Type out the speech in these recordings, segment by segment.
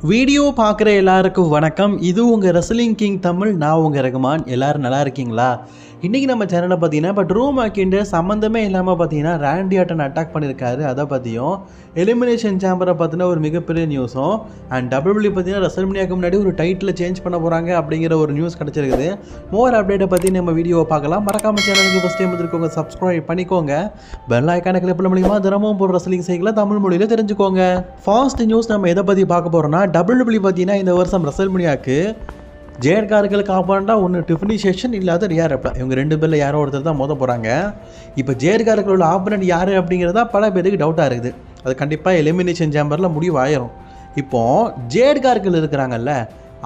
Video பார்க்குற எல்லாருக்கும் வணக்கம். இது உங்கள் ரெஸ்லிங் கிங் தமிழ். நான் உங்கள் ரகுமான். எல்லோரும் நல்லா இருக்கீங்களா? இன்றைக்கி நம்ம சேனலில் பார்த்தீங்கன்னா இப்போ ட்ரூ மேக்கிண்டர் சம்மந்தமே இல்லாமல் பார்த்தீங்கன்னா ராண்டி ஆர்டன் அட்டாக் பண்ணியிருக்காரு. அதை பற்றியும் எலிமினேஷன் சேம்பரை பற்றின ஒரு மிகப்பெரிய நியூஸும் அண்ட் டபிள்யூடபிள்யூ பார்த்தீங்கன்னா ரெஸ்ல்மனியாவுக்கு முன்னாடி ஒரு டைட்டில் சேஞ்ச் பண்ண போகிறாங்க அப்படிங்கிற ஒரு நியூஸ் கிடச்சிருக்குது. மோர் அப்டேட்டை பற்றி நம்ம வீடியோவை பார்க்கலாம். மறக்காம சேனலுக்கு ஃபஸ்ட் டைம் வந்துருக்கோங்க, சப்ஸ்கிரைப் பண்ணிக்கோங்க. பெல் ஐக்கான கிளிக் பண்ண மூலியமாக தினமும் போடுற ரெஸ்லிங் செய்திகளை தமிழ் மொழியில் தெரிஞ்சுக்கோங்க. ஃபர்ஸ்ட் நியூஸ் நம்ம எதை பற்றி பார்க்க போகிறோம்னா, டபிள்யூடபிள்யூ பார்த்தீங்கன்னா இந்த வருஷம் ரெஸ்ல்மனியாவுக்கு ஜேட் கார்களுக்கு ஆப்போனண்டாக ஒன்று டிஃபனி சேஷன் இல்லாத ரியா ரெப்லா, இவங்க ரெண்டு பேரில் யாரோ ஒருத்தர் தான் மோத போகிறாங்க. இப்போ ஜேட் கார்களோட ஆப்போனண்ட் யார் அப்படிங்கிறதா பல பேருக்கு டவுட்டாக இருக்குது. அது கண்டிப்பாக எலிமினேஷன் சேம்பரில் முடிவு ஆயிரும். இப்போது ஜேட் கார்கள் இருக்கிறாங்கல்ல,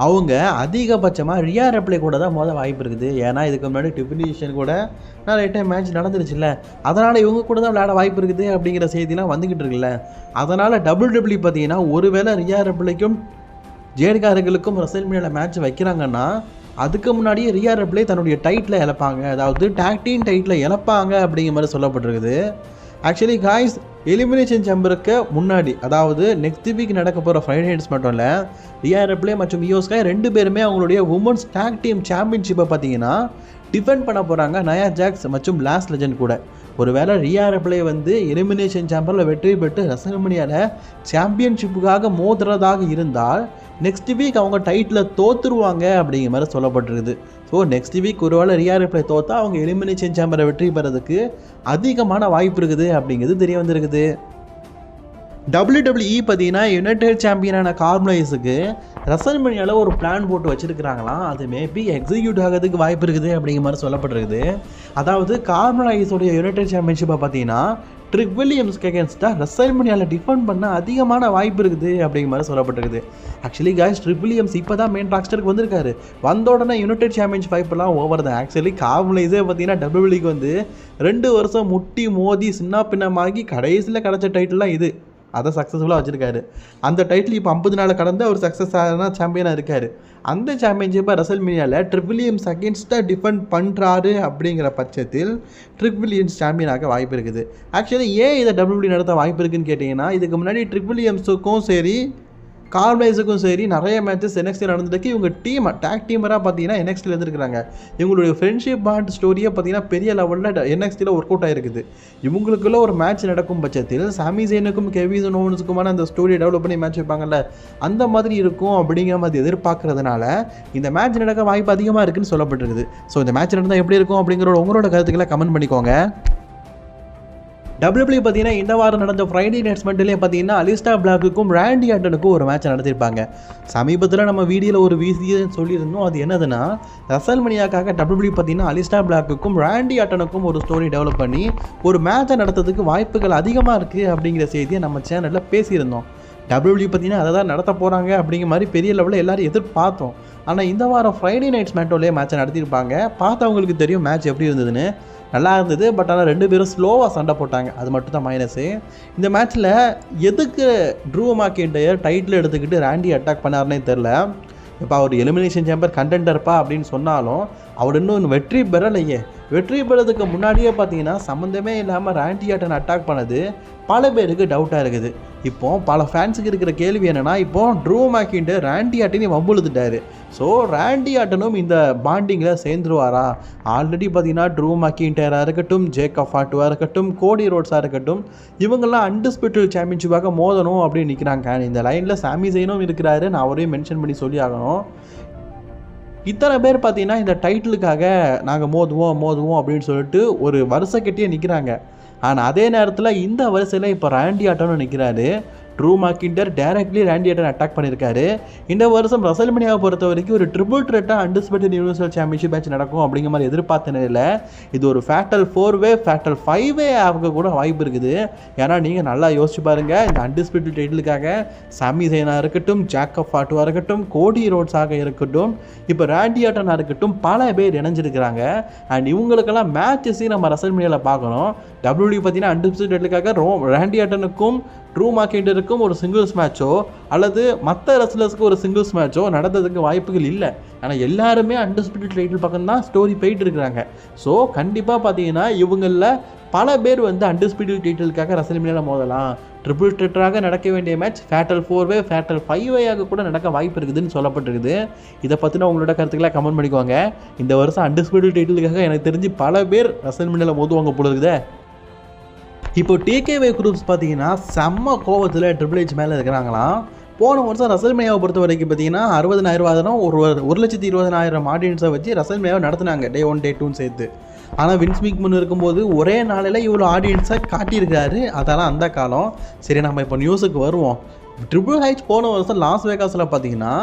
அவங்க அதிகபட்சமாக ரியா ரெப்ளே கூட தான் மோத வாய்ப்பு இருக்குது. ஏன்னா இதுக்கு முன்னாடி டிஃபினிஷன் கூட நிறைய டைம் மேட்ச் நடந்துருச்சுல்ல, அதனால் இவங்க கூட தான் விளையாட வாய்ப்பு இருக்குது அப்படிங்கிற செய்திலாம் வந்துக்கிட்டு இருக்குல்ல. அதனால் டபிள்யூடபிள்யூ பார்த்தீங்கன்னா ஒருவேளை ரியா ரெப்ளேக்கும் ஜேட்காரர்களுக்கும் ரெஸ்ல்மனியாவில் மேட்ச் வைக்கிறாங்கன்னா அதுக்கு முன்னாடியே ரியா ரெப்ளே தன்னுடைய டைட்டில் இழப்பாங்க, அதாவது டாக் டீம் டைட்டில் இழப்பாங்க அப்படிங்கிற மாதிரி சொல்லப்பட்டிருக்குது. ஆக்சுவலி காய்ஸ், எலிமினேஷன் சேம்பருக்கு முன்னாடி, அதாவது நெக்ஸ்ட் வீக் நடக்க போகிற ஃப்ரைடே நைட்ஸ் மட்டும் இல்லை, ரியா ரெப்ளே மற்றும் இயோ ஸ்கை ரெண்டு பேருமே அவங்களுடைய உமன்ஸ் டாக் டீம் சாம்பியன்ஷிப்பை பார்த்தீங்கன்னா டிஃபெண்ட் பண்ண போகிறாங்க நயா ஜாக்ஸ் மற்றும் லாஸ்ட் லெஜண்ட் கூட. ஒருவேளை ரியா ரெப்ளே வந்து எலிமினேஷன் சேம்பரில் வெற்றி பெற்று ரெஸ்ல்மனியாவில் சாம்பியன்ஷிப்புக்காக மோதுறதாக இருந்தால் நெக்ஸ்ட் வீக் அவங்க டைட்டில் தோற்றுருவாங்க அப்படிங்கிற மாதிரி சொல்லப்பட்டிருக்குது. ஸோ நெக்ஸ்ட் வீக் ஒருவேளை ரியா ரெப்ளே தோற்றா அவங்க எலிமினேஷன் சேம்பரை வெற்றி பெறதுக்கு அதிகமான வாய்ப்பு இருக்குது அப்படிங்கிறது தெரிய வந்திருக்குது. WWE பார்த்தீங்கன்னா யுனைடெட் சாம்பியனான கார்மலைஸுக்கு ரெஸ்ல்மனியாவில் ஒரு பிளான் போட்டு வச்சுருக்கிறாங்களாம். அது மேபி எக்ஸிக்யூட் ஆகிறதுக்கு வாய்ப்பு இருக்குது அப்படிங்கிற மாதிரி சொல்லப்பட்டிருக்குது. அதாவது கார்மலைஸோடைய யுனைடெட் சாம்பியன்ஷிப்பை பார்த்தீங்கன்னா ட்ரிக் வில்லியம்ஸ்க்கு அகேன்ஸ்டாக ரெஸ்ல்மனியாவில் டிஃபெண்ட் பண்ண அதிகமான வாய்ப்பு இருக்குது அப்படிங்கிற மாதிரி சொல்லப்பட்டிருக்குது. ஆக்சுவலி காய்ஸ், ட்ரிக் வில்லியம்ஸ் இப்போ தான் மெயின் ராஸ்டருக்கு வந்திருக்காரு. வந்த உடனே யுனைடெட் சாம்பியன்ஷிப் வாய்ப்பெல்லாம் ஓவர் தான். ஆக்சுவலி கார்மலைஸே பார்த்தீங்கன்னா டபிள்யூடபிள்யூக்கு வந்து 2 வருஷம் முட்டி மோதி சின்ன பின்னமாகி கடைசியில் கிடச்ச டைட்டில்லாம் இது. அதை சக்ஸஸ்ஃபுல்லாக வச்சுருக்காரு. அந்த டைட்டில் இப்போ 50 நாள் கடந்து அவர் சக்ஸஸ் ஆன சாம்பியனாக இருக்கார். அந்த சாம்பியன்ஷிப்பை ரெஸ்ல்மனியாவில் ட்ரிக் வில்லியம்ஸ் அகேன்ஸ்டாக டிஃபெண்ட் பண்ணுறாரு அப்படிங்கிற பட்சத்தில் ட்ரிக் வில்லியம்ஸ் சாம்பியனாக வாய்ப்பு இருக்குது. ஆக்சுவலி ஏன் இதை டபிள்யூடபிள்யூ நடத்த வாய்ப்பு இருக்குதுன்னு கேட்டிங்கன்னா, இதுக்கு முன்னாடி ட்ரிக் வில்லியம்ஸுக்கும் சரி கார்மலைஸுக்கும் சரி நிறைய மேட்சஸ் NXT நடந்துருக்கு. இவங்க டீம் டாக் டீமராக பார்த்தீங்கன்னா NXTல இருந்துருக்காங்க. இவங்களுடைய ஃப்ரெண்ட்ஷிப் பாண்ட் ஸ்டோரியை பார்த்தீங்கன்னா பெரிய லெவலில் NXTல ஒர்க் அவுட் ஆகிருக்குது. இவங்களுக்குள்ள ஒரு மேட்ச் நடக்கும் பட்சத்தில் சாமி ஜெயினுக்கும் கெவின் ஓவன்ஸுக்குமான அந்த ஸ்டோரியை டெவலப் பண்ணி மேட்ச் வைப்பாங்கல்ல, அந்த மாதிரி இருக்கும் அப்படிங்கிற மாதிரி எதிர்பார்க்கறதுனால இந்த மேட்ச் நடக்க வாய்ப்பு அதிகமாக இருக்குன்னு சொல்லப்பட்டிருக்குது. ஸோ இந்த மேட்ச் நடந்தால் எப்படி இருக்கும் அப்படிங்கிற உங்களோட கருத்துக்களை கமெண்ட் பண்ணிக்கோங்க. WWE பார்த்தீங்கன்னா இந்த வாரம் நடந்த ஃப்ரைடே நைட்ஸ் மட்டும் பார்த்தீங்கன்னா அலிஸ்டா பிளாக்குக்கும் ராண்டி ஆர்டனுக்கும் ஒரு மேட்ச் நடத்திருப்பாங்க. சமீபத்தில் நம்ம வீடியோவில் ஒரு விஷயம் சொல்லியிருந்தோம். அது என்னதுன்னா, ரெஸ்ல்மனியாக்காக WWE பார்த்தீங்கன்னா அலிஸ்டா பிளாக்குக்கும் ராண்டி ஆர்டனுக்கும் ஒரு ஸ்டோரி டெவலப் பண்ணி ஒரு மேட்சை நடத்துறதுக்கு வாய்ப்புகள் அதிகமாக இருக்குது அப்படிங்கிற செய்தியை நம்ம சேனலில் பேசியிருந்தோம். WWE பார்த்தீங்கன்னா அதை தான் நடத்த போகிறாங்க அப்படிங்கிற மாதிரி பெரிய லெவலில் எல்லோரும் எதிர்பார்த்தோம். ஆனால் இந்த வாரம் ஃப்ரைடே நைட்ஸ் மேட்டோலேயே மேட்சை நடத்தியிருப்பாங்க. பார்த்தவங்களுக்கு தெரியும் மேட்ச் எப்படி இருந்ததுன்னு. நல்லா இருந்தது. பட் ஆனால் 2 பேரும் ஸ்லோவாக சண்டை போட்டாங்க, அது மட்டும் தான் மைனஸு. இந்த மேட்ச்சில் எதுக்கு ட்ரூ மேக்கின்டையர் டைட்டில் எடுத்துக்கிட்டு ராண்டி அட்டாக் பண்ணாருன்னே தெரில. இப்போ அவர் எலிமினேஷன் சேம்பர் கண்டெண்டர்ப்பா அப்படின்னு சொன்னாலும் அவர் இன்னும் வெற்றி பெறலையே. வெற்றி பெறதுக்கு முன்னாடியே பார்த்தீங்கன்னா சம்மந்தமே இல்லாமல் ராண்டி ஆர்டன் அட்டாக் பண்ணது பல பேருக்கு டவுட்டாக இருக்குது. இப்போது பல ஃபேன்ஸுக்கு இருக்கிற கேள்வி என்னென்னா, இப்போது ட்ரூ மேக்கின்டையர் ராண்டி ஆர்டனையும் வம்புழுத்துட்டாரு. ஸோ ராண்டி ஆர்டனும் இந்த பாண்டிங்கில் சேர்ந்துருவாரா? ஆல்ரெடி பார்த்தீங்கன்னா ட்ரூ மேக்கின்டையராக இருக்கட்டும், ஜேக்கப் ஃபாட்டுவாக இருக்கட்டும், கோடி ரோட்ஸாக இருக்கட்டும், இவங்கெல்லாம் அன்டிஸ்பியூட்டட் சாம்பியன்ஷிப்பாக மோதணும் அப்படின்னு நிற்கிறாங்க. இந்த லைனில் சாமி ஜெயினும் இருக்கிறாரு. நான் அவரையும் மென்ஷன் பண்ணி சொல்லி ஆகணும். இத்தனை பேர் பார்த்தீங்கன்னா இந்த டைட்டிலுக்காக நாங்கள் மோதுவோம் அப்படின்னு சொல்லிட்டு ஒரு வருஷ கட்டியே நிற்கிறாங்க. ஆனால் அதே நேரத்தில் இந்த வரிசையில் இப்போ ராண்டி ஆர்டனும் நிற்கிறாரு. Drew McIntyre directly Randy Orton attack பண்ணியிருக்காரு. இந்த வருஷம் ரெஸ்ல்மனியாவை பொறுத்த வரைக்கும் ஒரு ட்ரிபிள் த்ரெட்டாக அன்டிஸ்பியூட்டட் யூனிவர்சல் சாம்பியன்ஷிப் மேட்ச் நடக்கும் அப்படிங்கிற மாதிரி எதிர்பார்த்த நிலையில் இது ஒரு ஃபேட்டல் 4-வே ஃபேட்டல் 5-வே ஆக கூட வாய்ப்பு இருக்குது. ஏன்னா நீங்கள் நல்லா யோசிச்சு பாருங்கள், இந்த அன்டிஸ்பியூட்டட் டைட்டிலுக்காக சாமி ஜெயினாக இருக்கட்டும், ஜேக்கப் ஃபாட்டுவாக இருக்கட்டும், கோடி ரோட்ஸாக இருக்கட்டும், இப்போ ராண்டி ஆர்டனாக இருக்கட்டும், பல பேர் இணைஞ்சிருக்கிறாங்க. அண்ட் இவங்களுக்கெல்லாம் மேட்சஸையும் நம்ம ரெஸ்ல்மனியாவில் பார்க்கணும். WWE பார்த்தீங்கன்னா அன்டிஸ்பியூட்டட் டைட்டிலுக்காக ராண்டி ஆர்டனுக்கும் ட்ரூ மேக்கின்டையருக்கும் ஒரு சிங்கிள்ஸ் மேட்சோ அல்லது மற்ற ரெஸ்லர்ஸ்க்கு ஒரு சிங்கிள்ஸ் மேட்சோ நடந்ததுக்கு வாய்ப்புகள் இல்லை. ஆனால் எல்லாருமே அன்டிஸ்பியூட்டட் டைட்டில் பக்கம் தான் ஸ்டோரி போயிட்டு இருக்கிறாங்க. ஸோ கண்டிப்பாக பார்த்தீங்கன்னா இவங்களில் பல பேர் வந்து அன்டிஸ்பியூட்டட் டைட்டிலுக்காக ரெஸ்ல்மனியாவில் மோதலாம். ட்ரிபிள் த்ரெட்டாக நடக்க வேண்டிய மேட்ச் ஃபேட்டல் 4-வே ஃபேட்டல் 5-வேயாக கூட நடக்க வாய்ப்பு இருக்குதுன்னு சொல்லப்பட்டிருக்குது. இதை பற்றின உங்களோட கருத்துக்களை கமெண்ட் பண்ணிக்குவாங்க. இந்த வருஷம் அன்டிஸ்பியூட்டட் டைட்டிலுக்காக எனக்கு தெரிஞ்சு பல பேர் ரசல்மேனியாவில் மோதுவாங்க போல இருக்குதே. இப்போ டிகேவே குரூப்ஸ் பார்த்தீங்கன்னா செம்ம கோவத்தில் ட்ரிபிள் ஹெச் மேலே இருக்கிறாங்களாம். போன வருஷம் ரசல்மேனியாவை பொறுத்த வரைக்கும் பார்த்தீங்கன்னா 60,000 ஒரு 1,20,000 ஆடியன்ஸை வச்சு ரசல்மேனியாவை நடத்துனாங்க டே 1 டே 2 சேர்த்து. ஆனால் வின்ஸ் மேக்மன் இருக்கும்போது ஒரே நாளில் இவ்வளோ ஆடியன்ஸை காட்டியிருக்காரு. அதெல்லாம் அந்த காலம். சரி, நம்ம இப்போ நியூஸுக்கு வருவோம். ட்ரிபிள் ஹெச் போன வருஷம் லாஸ் வேகாஸில் பார்த்தீங்கன்னா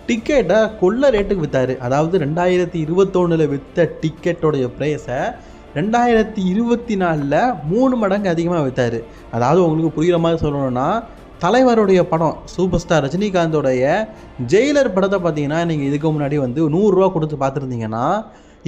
டிக்கெட்டை கொள்ள ரேட்டுக்கு விற்றாரு. அதாவது 2021 விற்ற டிக்கெட்டோடைய ப்ரைஸை 2024 3 மடங்கு அதிகமாக விற்றாரு. அதாவது உங்களுக்கு புரிகிற மாதிரி சொல்லணும்னா, தலைவருடைய படம் சூப்பர் ஸ்டார் ரஜினிகாந்தோடைய ஜெயிலர் படத்தை பார்த்தீங்கன்னா நீங்கள் இதுக்கு முன்னாடி வந்து 100 ரூபா கொடுத்து பார்த்துருந்தீங்கன்னா,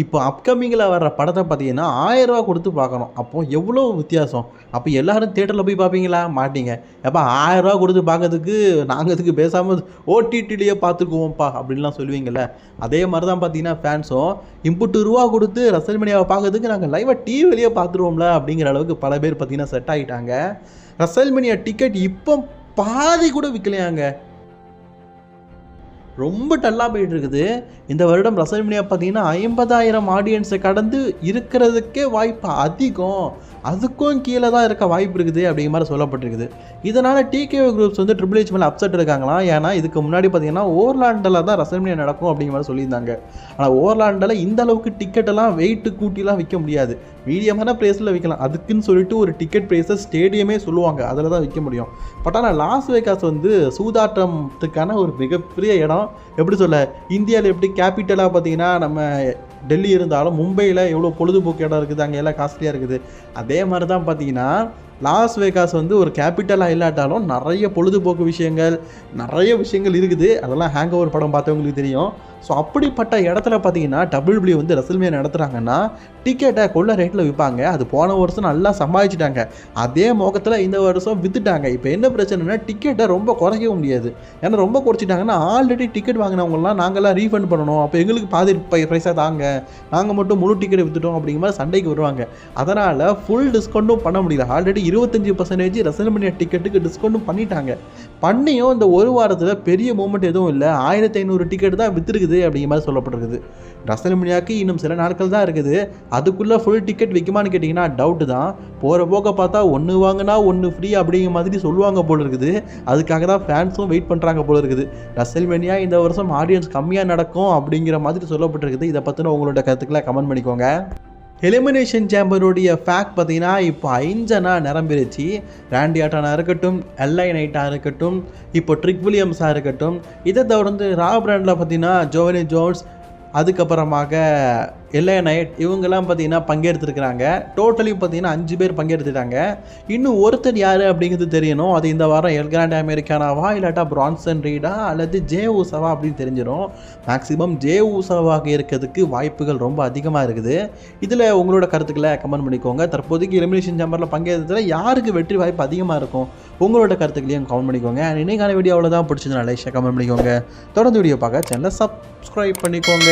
இப்போ அப்கமிங்கில் வர்ற படத்தை பார்த்தீங்கன்னா 1000 ரூபா கொடுத்து பார்க்கணும். அப்போது எவ்வளோ வித்தியாசம். அப்போ எல்லோரும் தேட்டரில் போய் பார்ப்பீங்களா? மாட்டீங்க. எப்போ 1000 ரூபா கொடுத்து பார்க்கறதுக்கு நாங்கள் இதுக்கு பேசாமல் ஓடிடிலேயே பார்த்துக்குவோம்ப்பா அப்படின்லாம் சொல்லுவீங்கள்ல. அதே மாதிரி தான் பார்த்தீங்கன்னா ஃபேன்ஸும் இம்புட்டு ரூபா கொடுத்து ரசல்மேனியாவை பார்க்கறதுக்கு நாங்கள் லைவாக டிவிலேயே பார்த்துருவோம்ல அப்படிங்கிற அளவுக்கு பல பேர் பார்த்தீங்கன்னா செட் ஆகிட்டாங்க. ரசல்மேனியா டிக்கெட் இப்போ பாதி கூட விற்கலையாங்க. ரொம்ப டல்லாக போயிட்டு இருக்குது. இந்த வருடம் ரசல்மேனியா பார்த்தீங்கன்னா 50,000 ஆடியன்ஸை கடந்து இருக்கிறதுக்கே வாய்ப்பு அதிகம். அதுக்கும் கீழே தான் இருக்க வாய்ப்பு இருக்குது அப்படிங்கிற மாதிரி சொல்லப்பட்டிருக்குது. இதனால் டிகேவே குரூப்ஸ் வந்து ட்ரிபிள் ஹெச் மேலே அப்செட் இருக்காங்களாம். ஏன்னா இதுக்கு முன்னாடி பார்த்தீங்கன்னா ஓர்லாண்டில் தான் ரசல்மேனியா நடக்கும் அப்படிங்கிற மாதிரி சொல்லியிருந்தாங்க. ஆனால் ஓர்லாண்டில் இந்த அளவுக்கு டிக்கெட்டெல்லாம் வெயிட்டு கூட்டிலாம் விற்க முடியாது. மீடியமான ப்ரைஸில் விற்கலாம். அதுக்குன்னு சொல்லிட்டு ஒரு டிக்கெட் ப்ரைஸை ஸ்டேடியமே சொல்லுவாங்க, அதில் தான் விற்க முடியும். பட் ஆனால் லாஸ் வேகாஸ் வந்து சூதாட்டத்துக்கான ஒரு மிகப்பெரிய இடம். எப்படி சொல்ல, இந்தியாவில் எப்படி கேபிட்டலாக பார்த்தீங்கன்னா நம்ம டெல்லி இருந்தாலும் மும்பையில் எவ்வளோ பொழுதுபோக்கு இடம் இருக்குது, அங்கே எல்லாம் காஸ்ட்லியாக இருக்குது. அதே மாதிரி தான் பார்த்தீங்கன்னா லாஸ் வேகாஸ் வந்து ஒரு கேபிட்டலாக இல்லாட்டாலும் நிறைய பொழுதுபோக்கு விஷயங்கள் இருக்குது. அதெல்லாம் ஹேங் ஓவர் படம் பார்த்தவங்களுக்கு தெரியும். ஸோ அப்படிப்பட்ட இடத்துல பார்த்தீங்கன்னா WWE வந்து ரசல்மேனியா நடத்துகிறாங்கன்னா டிக்கெட்டை கொள்ள ரேட்டில் விற்பாங்க. அது போன வருஷம் நல்லா சம்பாதிச்சிட்டாங்க. அதே மோகத்தில் இந்த வருஷம் விற்றுட்டாங்க. இப்போ என்ன பிரச்சனைனா டிக்கெட்டை ரொம்ப குறைக்கவும் முடியாது. ஏன்னா ரொம்ப குறைச்சிட்டாங்கன்னா ஆல்ரெடி டிக்கெட் வாங்கினவங்களாம் நாங்கள்லாம் ரீஃபண்ட் பண்ணணும், அப்போ எங்களுக்கு பாதி ப்ரைஸாக தாங்க, நாங்கள் மட்டும் முழு டிக்கெட் விற்றுட்டோம் அப்படிங்கிற மாதிரி சண்டைக்கு வருவாங்க. அதனால் ஃபுல் டிஸ்கவுண்ட்டும் பண்ண முடியல. ஆல்ரெடி 25% ரசல்மேனியா டிக்கெட்டுக்கு டிஸ்கவுண்ட்டும் பண்ணிட்டாங்க. பண்ணியும் இந்த ஒரு வாரத்தில் பெரிய மூமெண்ட் எதுவும் இல்லை. 1500 டிக்கெட் தான் விற்றுருக்குது அப்படிங்கிற மாதிரி சொல்லப்பட்டிருக்குது. ரசல்மேனியாவுக்கு இன்னும் சில நாட்கள் தான் இருக்குது. அதுக்குள்ளே ஃபுல் டிக்கெட் விற்குமான்னு கேட்டிங்கன்னா டவுட்டு தான். போகிற போக பார்த்தா 1 வாங்கினா 1 ஃப்ரீ அப்படிங்கிற மாதிரி சொல்லுவாங்க போல இருக்குது. அதுக்காக தான் ஃபேன்ஸும் வெயிட் பண்ணுறாங்க போல இருக்குது. ரசல்மேனியா இந்த வருஷம் ஆடியன்ஸ் கம்மியாக நடக்கும் அப்படிங்கிற மாதிரி சொல்லப்பட்டிருக்குது. இதை பற்றின உங்களோட கருத்துக்களை கமெண்ட் பண்ணிக்கோங்க. எலிமினேஷன் சேம்பருடைய ஃபேக்ட் பார்த்தீங்கன்னா இப்போ 5 நிரம்பிருச்சு. ராண்டி ஆர்டனாக இருக்கட்டும், LA நைட்டாக இருக்கட்டும், இப்போ ட்ரிக் வில்லியம்ஸாக இருக்கட்டும், இதை தொடர்ந்து ரா பிராண்டில் பார்த்தீங்கன்னா ஜோவனி ஜோன்ஸ், அதுக்கப்புறமாக LA நைட், இவங்கெல்லாம் பார்த்தீங்கன்னா பங்கேற்றுருக்கிறாங்க. டோட்டலி பார்த்தீங்கன்னா 5 பேர் பங்கேற்றுட்டாங்க. இன்னும் ஒருத்தர் யார் அப்படிங்கிறது தெரியணும். அது இந்த வாரம் எல் கிராண்ட் அமெரிக்கானாவா இல்லாட்டா பிரான்சன் ரீடா அல்லது ஜே ஊசாவா அப்படின்னு தெரிஞ்சிடும். மேக்ஸிமம் ஜே ஊசாவாக இருக்கிறதுக்கு வாய்ப்புகள் ரொம்ப அதிகமாக இருக்குது. இதில் உங்களோட கருத்துக்களை கமெண்ட் பண்ணிக்கோங்க. தற்போதைக்கு எலிமினேஷன் சேம்பரில் பங்கேற்றதில் யாருக்கு வெற்றி வாய்ப்பு அதிகமாக இருக்கும், உங்களோட கருத்துக்களையும் கமெண்ட் பண்ணிக்கோங்க. இன்னைக்கான வீடியோ அவ்வளோதான். பிடிச்சதுனால கமெண்ட் பண்ணிக்கோங்க. தொடர்ந்து வீடியோ பார்க்க சேனலை சப்ஸ்கிரைப் பண்ணிக்கோங்க.